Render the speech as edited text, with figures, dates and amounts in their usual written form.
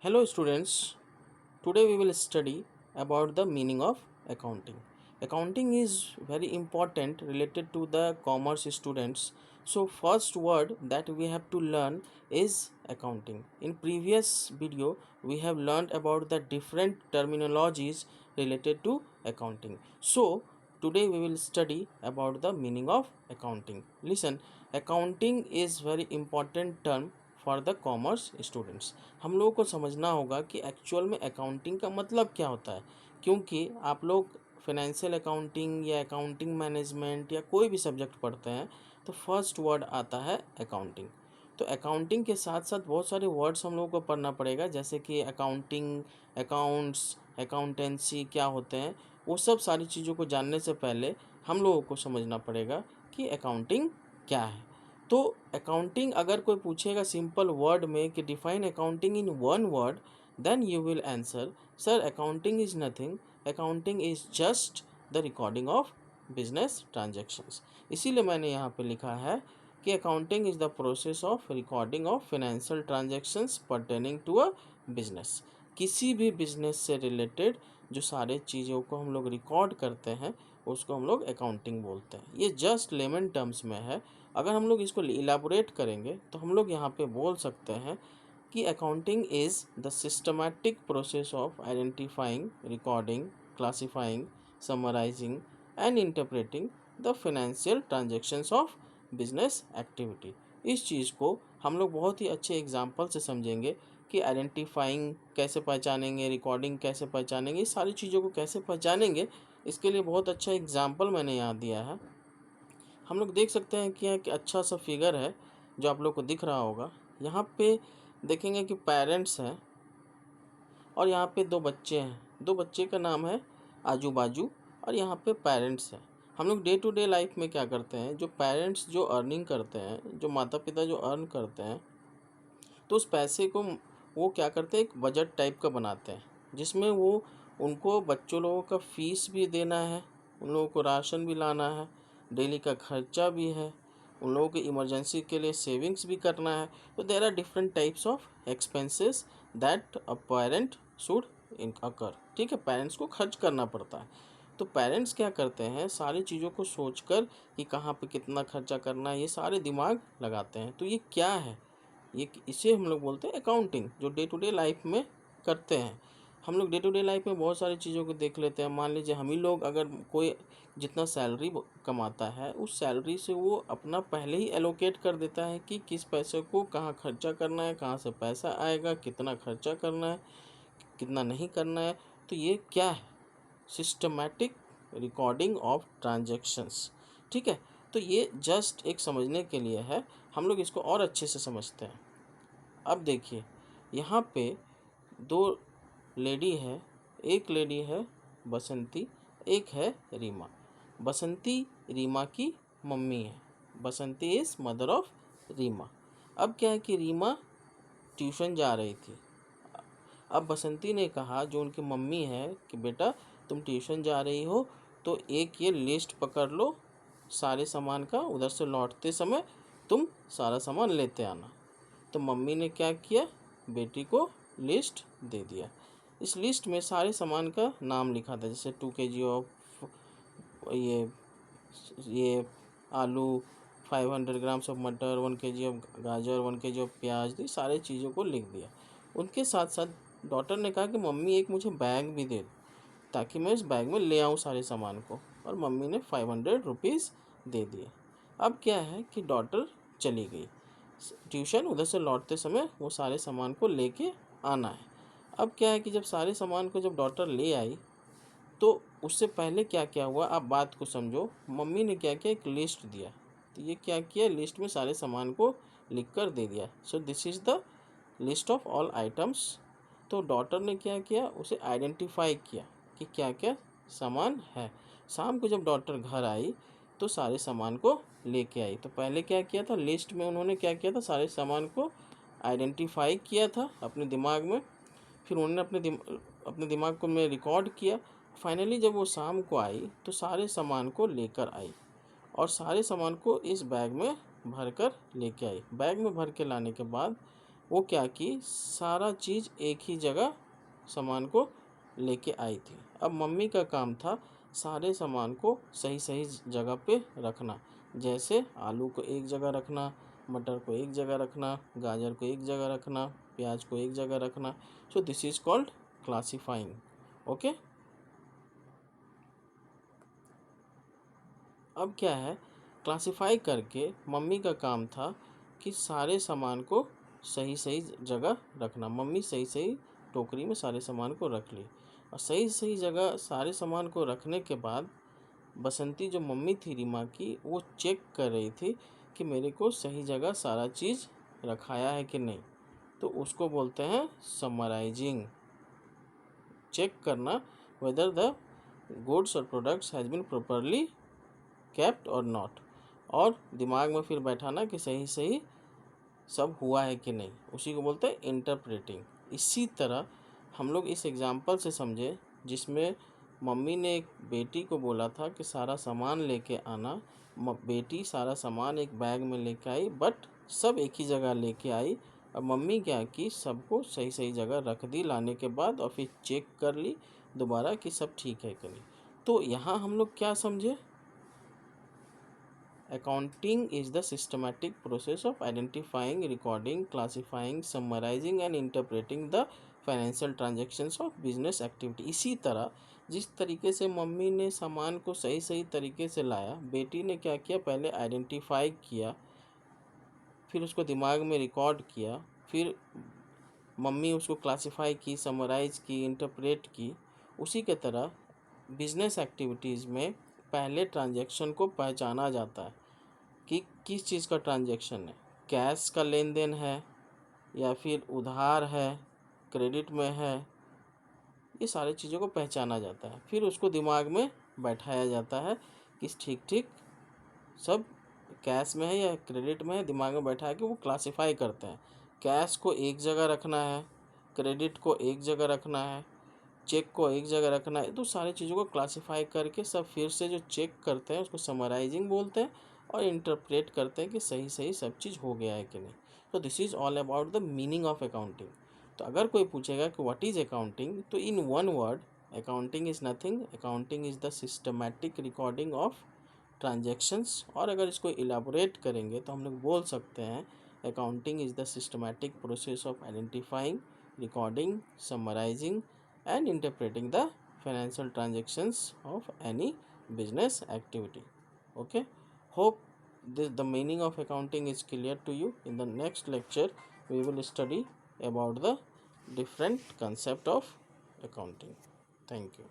Hello students, today we will study about the meaning of accounting. Accounting is very important related to the commerce students. So first word that we have to learn is accounting. In previous video we have learned about the different terminologies related to accounting. So today we will study about the meaning of accounting. Listen, accounting is very important term for the commerce students. हम लोगों को समझना होगा कि actual में accounting का मतलब क्या होता है, क्योंकि आप लोग फाइनेंशियल अकाउंटिंग या अकाउंटिंग मैनेजमेंट या कोई भी सब्जेक्ट पढ़ते हैं तो फर्स्ट वर्ड आता है अकाउंटिंग. तो अकाउंटिंग के साथ साथ बहुत सारे वर्ड्स हम लोगों को पढ़ना पड़ेगा, जैसे कि अकाउंटिंग, अकाउंट्स, अकाउंटेंसी क्या होते हैं. वो सब सारी चीज़ों को जानने से पहले हम लोगों को समझना पड़ेगा कि अकाउंटिंग क्या है. तो अकाउंटिंग अगर कोई पूछेगा सिंपल वर्ड में कि define accounting in one word, then you will answer sir accounting is nothing, accounting is just the recording of business transactions. इसीलिए मैंने यहाँ पे लिखा है कि accounting is the process of recording of financial transactions pertaining to a business. किसी भी business से रिलेटेड जो सारे चीज़ों को हम लोग रिकॉर्ड करते हैं उसको हम लोग अकाउंटिंग बोलते हैं. ये जस्ट लेमन टर्म्स में है. अगर हम लोग इसको इलाबोरेट करेंगे तो हम लोग यहाँ पे बोल सकते हैं कि accounting is the systematic process of identifying, recording, classifying, summarising and interpreting the financial transactions of business activity. इस चीज़ को हम लोग बहुत ही अच्छे एग्जाम्पल से समझेंगे कि आइडेंटिफाइंग कैसे पहचानेंगे, रिकॉर्डिंग कैसे पहचानेंगे, इस सारी चीज़ों को कैसे पहचानेंगे. इसके लिए बहुत अच्छा एग्जाम्पल मैंने यहाँ दिया है. हम लोग देख सकते हैं कि एक अच्छा सा फिगर है जो आप लोग को दिख रहा होगा. यहाँ पे देखेंगे कि पेरेंट्स हैं और यहाँ पे दो बच्चे हैं. दो बच्चे का नाम है आजू बाजू और यहाँ पे पेरेंट्स हैं. हम लोग डे टू डे लाइफ में क्या करते हैं, जो पेरेंट्स जो अर्निंग करते हैं, जो माता पिता जो अर्न करते हैं, तो उस पैसे को वो क्या करते हैं, एक बजट टाइप का बनाते हैं जिसमें वो उनको बच्चों लोगों का फ़ीस भी देना है, उन लोगों को राशन भी लाना है, डेली का खर्चा भी है, उन लोगों के इमरजेंसी के लिए सेविंग्स भी करना है. तो there are different types of expenses that a parent should occur. ठीक है, पेरेंट्स को खर्च करना पड़ता है. तो पेरेंट्स क्या करते हैं, सारी चीज़ों को सोचकर कि कहाँ पे कितना खर्चा करना है, ये सारे दिमाग लगाते हैं. तो ये क्या है, ये इसे हम लोग बोलते हैं अकाउंटिंग, जो डे टू डे लाइफ में करते हैं. हम लोग डे टू डे लाइफ में बहुत सारी चीज़ों को देख लेते हैं. मान लीजिए हम ही लोग अगर कोई जितना सैलरी कमाता है उस सैलरी से वो अपना पहले ही एलोकेट कर देता है कि किस पैसे को कहाँ खर्चा करना है, कहाँ से पैसा आएगा, कितना खर्चा करना है, कितना नहीं करना है. तो ये क्या है, सिस्टमैटिक रिकॉर्डिंग ऑफ ट्रांजैक्शंस. ठीक है, तो ये जस्ट एक समझने के लिए है. हम लोग इसको और अच्छे से समझते हैं. अब देखिए यहाँ पे दो लेडी है, एक लेडी है बसंती, एक है रीमा. बसंती रीमा की मम्मी है. बसंती इज़ मदर ऑफ रीमा. अब क्या है कि रीमा ट्यूशन जा रही थी. अब बसंती ने कहा जो उनकी मम्मी है कि बेटा तुम ट्यूशन जा रही हो तो एक ये लिस्ट पकड़ लो सारे सामान का, उधर से लौटते समय तुम सारा सामान लेते आना. तो मम्मी ने क्या किया, बेटी को लिस्ट दे दिया. इस लिस्ट में सारे सामान का नाम लिखा था, जैसे 2 kg ऑफ ये आलू, 500 ग्राम्स ऑफ मटर, 1 kg ऑफ गाजर, 1 kg ऑफ प्याज, ये सारे चीज़ों को लिख दिया. उनके साथ साथ डॉटर ने कहा कि मम्मी एक मुझे बैग भी दे ताकि मैं इस बैग में ले आऊँ सारे सामान को. और मम्मी ने 500 रुपीज़ दे दिए. अब क्या है कि डॉटर चली गई ट्यूशन, उधर से लौटते समय वो सारे सामान को लेके आना है. अब क्या है कि जब सारे सामान को जब डॉटर ले आई तो उससे पहले क्या क्या हुआ, आप बात को समझो. मम्मी ने क्या किया, एक लिस्ट दिया. तो ये क्या किया, लिस्ट में सारे सामान को लिख कर दे दिया. So this is the list of all items. तो डॉटर ने क्या किया, उसे आइडेंटिफाई किया कि क्या क्या सामान है. शाम को जब डॉटर घर आई तो सारे सामान को लेके आई. तो पहले क्या किया था, लिस्ट में उन्होंने क्या किया था, सारे सामान को आइडेंटिफाई किया था अपने दिमाग में. फिर उन्होंने अपने दिमाग को में रिकॉर्ड किया. फाइनली जब वो शाम को आई तो सारे सामान को लेकर आई और सारे सामान को इस बैग में भर कर लेके आई. बैग में भर के लाने के बाद वो क्या की, सारा चीज़ एक ही जगह सामान को लेके आई थी। अब मम्मी का काम था सारे सामान को सही सही जगह पे रखना। जैसे आलू को एक जगह रखना, मटर को एक जगह रखना, गाजर को एक जगह रखना, प्याज को एक जगह रखना। So this is called classifying. Okay. अब क्या है, क्लासिफाई करके मम्मी का काम था कि सारे सामान को सही सही जगह रखना। मम्मी सही सही टोकरी में सारे सामान को रख ली, और सही सही जगह सारे सामान को रखने के बाद बसंती जो मम्मी थी रीमा की, वो चेक कर रही थी कि मेरे को सही जगह सारा चीज़ रखाया है कि नहीं। तो उसको बोलते हैं समराइजिंग। चेक करना वेदर द गुड्स और products has been properly kept और नॉट, और दिमाग में फिर बैठाना कि सही सही सब हुआ है कि नहीं, उसी को बोलते हैं इंटरप्रेटिंग। इसी तरह हम लोग इस एग्जाम्पल से समझे जिसमें मम्मी ने एक बेटी को बोला था कि सारा सामान लेके आना। बेटी सारा सामान एक बैग में लेके आई, बट सब एक ही जगह लेके आई। अब मम्मी क्या की, सबको सही सही जगह रख दी लाने के बाद, और फिर चेक कर ली दोबारा कि सब ठीक है कि नहीं। तो यहाँ हम लोग क्या समझे, accounting is the systematic process of identifying, recording, classifying, summarizing and interpreting the financial transactions of business activity. इसी तरह जिस तरीके से मम्मी ने सामान को सही सही तरीके से लाया, बेटी ने क्या किया, पहले आइडेंटिफाई किया, फिर उसको दिमाग में रिकॉर्ड किया, फिर मम्मी उसको क्लासिफाई की, समराइज की, इंटरप्रेट की। उसी के तरह बिजनेस एक्टिविटीज़ में पहले ट्रांजैक्शन को पहचाना जाता है कि किस चीज़ का ट्रांजैक्शन है, कैश का लेन देन है या फिर उधार है, क्रेडिट में है। ये सारी चीज़ों को पहचाना जाता है, फिर उसको दिमाग में बैठाया जाता है कि ठीक ठीक सब कैश में है या क्रेडिट में है। दिमाग में बैठा के वो क्लासिफाई करते हैं, कैश को एक जगह रखना है, क्रेडिट को एक जगह रखना है, चेक को एक जगह रखना है। तो सारी चीज़ों को क्लासिफाई करके सब फिर से जो चेक करते हैं उसको समराइजिंग बोलते हैं, और इंटरप्रेट करते हैं कि सही सही सब चीज़ हो गया है कि नहीं। तो this is all about the meaning of accounting. तो अगर कोई पूछेगा कि व्हाट इज़ अकाउंटिंग, तो इन one word, accounting is nothing, accounting is the systematic recording of transactions. और अगर इसको इलाबोरेट करेंगे तो हम लोग बोल सकते हैं accounting is the systematic process of identifying, recording, summarizing, and interpreting the financial transactions of any business activity. Okay, hope the meaning of accounting is clear to you. In the next lecture we will study about the different concept of accounting. Thank you.